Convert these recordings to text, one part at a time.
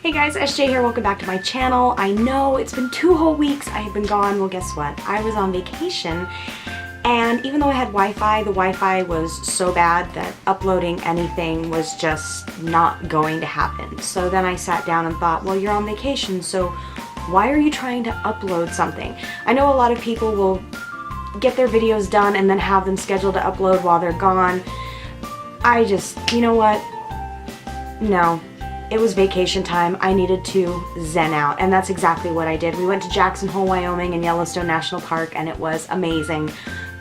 Hey guys, SJ here, welcome back to my channel. I know it's been 2 whole weeks I have been gone. Well, guess what? I was on vacation, and even though I had Wi-Fi, the Wi-Fi was so bad that uploading anything was just not going to happen. So then I sat down and thought, well, you're on vacation, so why are you trying to upload something? I know a lot of people will get their videos done and then have them scheduled to upload while they're gone. I just, you know what? No. It was vacation time. I needed to zen out, and that's exactly what I did. We went to Jackson Hole, Wyoming and Yellowstone National Park, and it was amazing.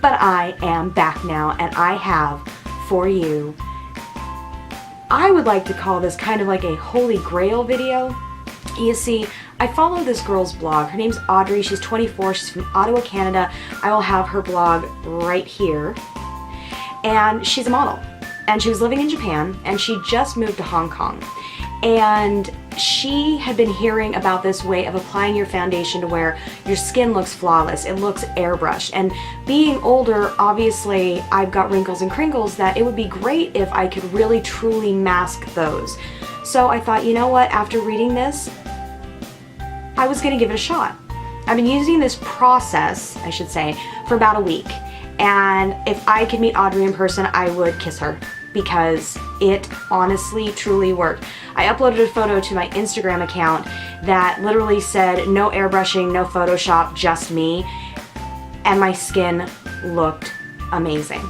But I am back now, and I have for you, I would like to call this kind of like a holy grail video. You see, I follow this girl's blog. Her name's Audrey. She's 24. She's from Ottawa, Canada. I will have her blog right here. And she's a model. And she was living in Japan, and she just moved to Hong Kong. And she had been hearing about this way of applying your foundation to where your skin looks flawless, it looks airbrushed. And being older, obviously, I've got wrinkles and crinkles that it would be great if I could really truly mask those. So I thought, you know what, after reading this, I was gonna give it a shot. I've been using this process, I should say, for about a week. And if I could meet Audrey in person, I would kiss her, because it honestly, truly worked. I uploaded a photo to my Instagram account that literally said, no airbrushing, no Photoshop, just me, and my skin looked amazing.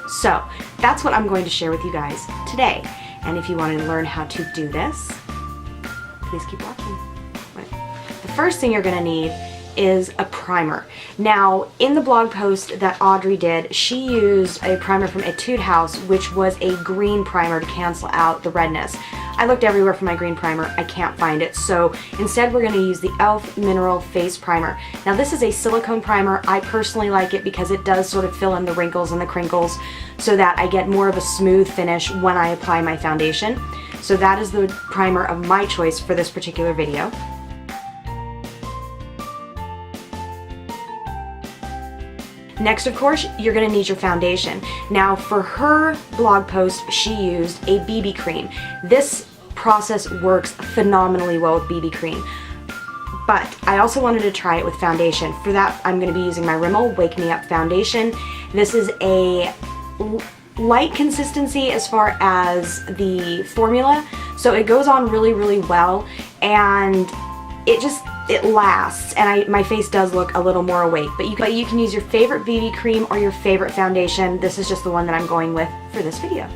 So that's what I'm going to share with you guys today. And if you want to learn how to do this, please keep watching. The first thing you're going to need is a primer. Now, in the blog post that Audrey did, she used a primer from Etude House, which was a green primer to cancel out the redness. I looked everywhere for my green primer, I can't find it, so instead we're going to use the e.l.f. Mineral Face Primer. Now this is a silicone primer. I personally like it because it does sort of fill in the wrinkles and the crinkles so that I get more of a smooth finish when I apply my foundation. So that is the primer of my choice for this particular video. Next, of course, you're going to need your foundation. Now, for her blog post, she used a BB cream. This process works phenomenally well with BB cream. But I also wanted to try it with foundation. For that, I'm going to be using my Rimmel Wake Me Up foundation. This is a light consistency as far as the formula, so it goes on really, really well, and it lasts, and my face does look a little more awake. But you can use your favorite BB cream or your favorite foundation. This is just the one that I'm going with for this video.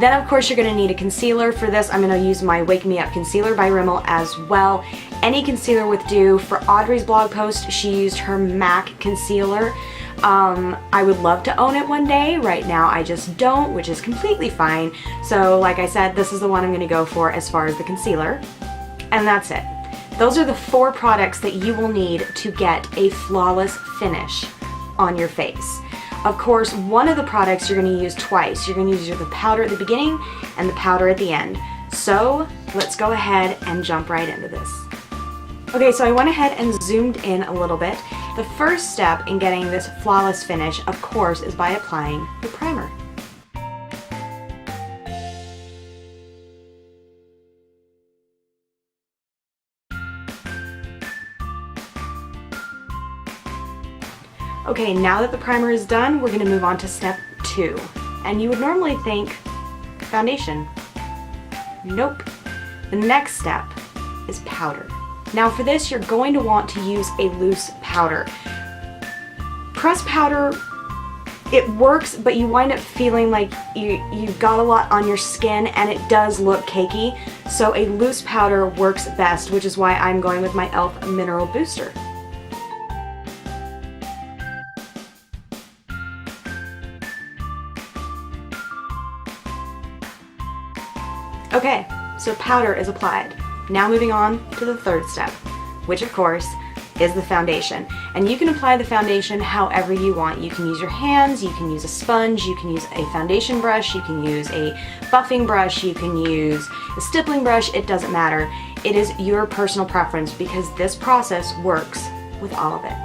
Then of course you're going to need a concealer. For this I'm going to use my Wake Me Up concealer by Rimmel as well. Any concealer would do. For Audrey's blog post, she used her MAC concealer. I would love to own it one day. Right now I just don't, which is completely fine. So like I said, this is the one I'm going to go for as far as the concealer. And that's it. Those are the 4 products that you will need to get a flawless finish on your face. Of course, one of the products you're going to use twice. You're going to use the powder at the beginning and the powder at the end. So let's go ahead and jump right into this. Okay, so I went ahead and zoomed in a little bit. The first step in getting this flawless finish, of course, is by applying the primer. Okay, now that the primer is done, we're going to move on to step 2. And you would normally think foundation. Nope. The next step is powder. Now for this, you're going to want to use a loose powder. Pressed powder, it works, but you wind up feeling like you've got a lot on your skin, and it does look cakey. So a loose powder works best, which is why I'm going with my e.l.f. Mineral Booster. Okay, so powder is applied. Now moving on to the third step, which of course is the foundation. And you can apply the foundation however you want. You can use your hands, you can use a sponge, you can use a foundation brush, you can use a buffing brush, you can use a stippling brush, it doesn't matter. It is your personal preference because this process works with all of it.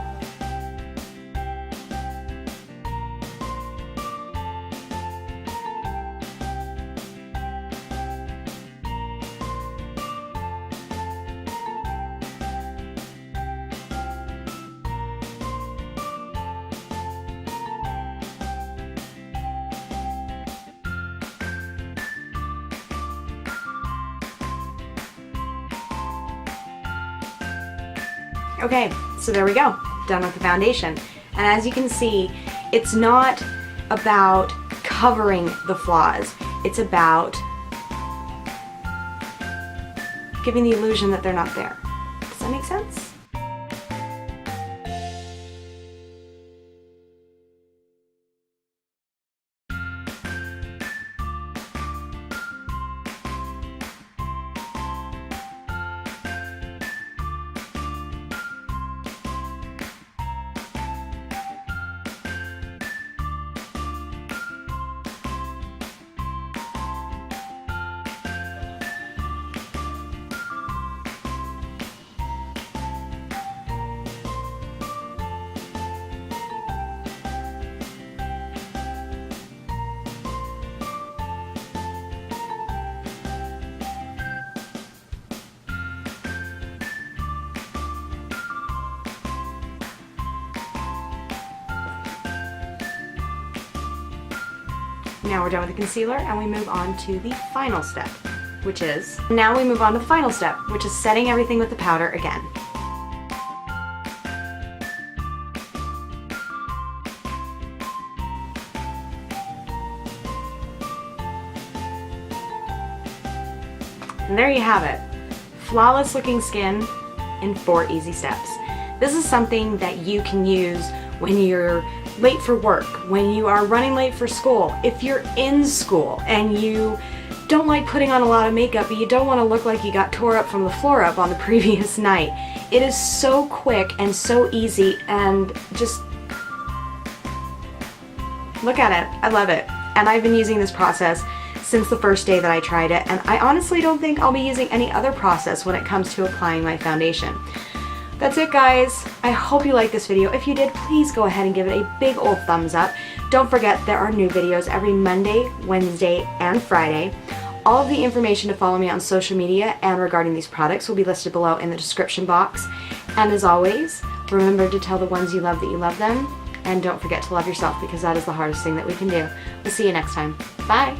Okay, so there we go. Done with the foundation. And as you can see, it's not about covering the flaws. It's about giving the illusion that they're not there. Does that make sense? Now we're done with the concealer and we move on to the final step, which is, now we move on to the final step, which is setting everything with the powder again. And there you have it. Flawless looking skin in 4 easy steps. This is something that you can use when you're late for work, when you are running late for school, if you're in school and you don't like putting on a lot of makeup but you don't want to look like you got tore up from the floor up on the previous night. It is so quick and so easy, and just look at it. I love it. And I've been using this process since the first day that I tried it, and I honestly don't think I'll be using any other process when it comes to applying my foundation. That's it, guys. I hope you liked this video. If you did, please go ahead and give it a big old thumbs up. Don't forget, there are new videos every Monday, Wednesday, and Friday. All of the information to follow me on social media and regarding these products will be listed below in the description box. And as always, remember to tell the ones you love that you love them. And don't forget to love yourself, because that is the hardest thing that we can do. We'll see you next time. Bye!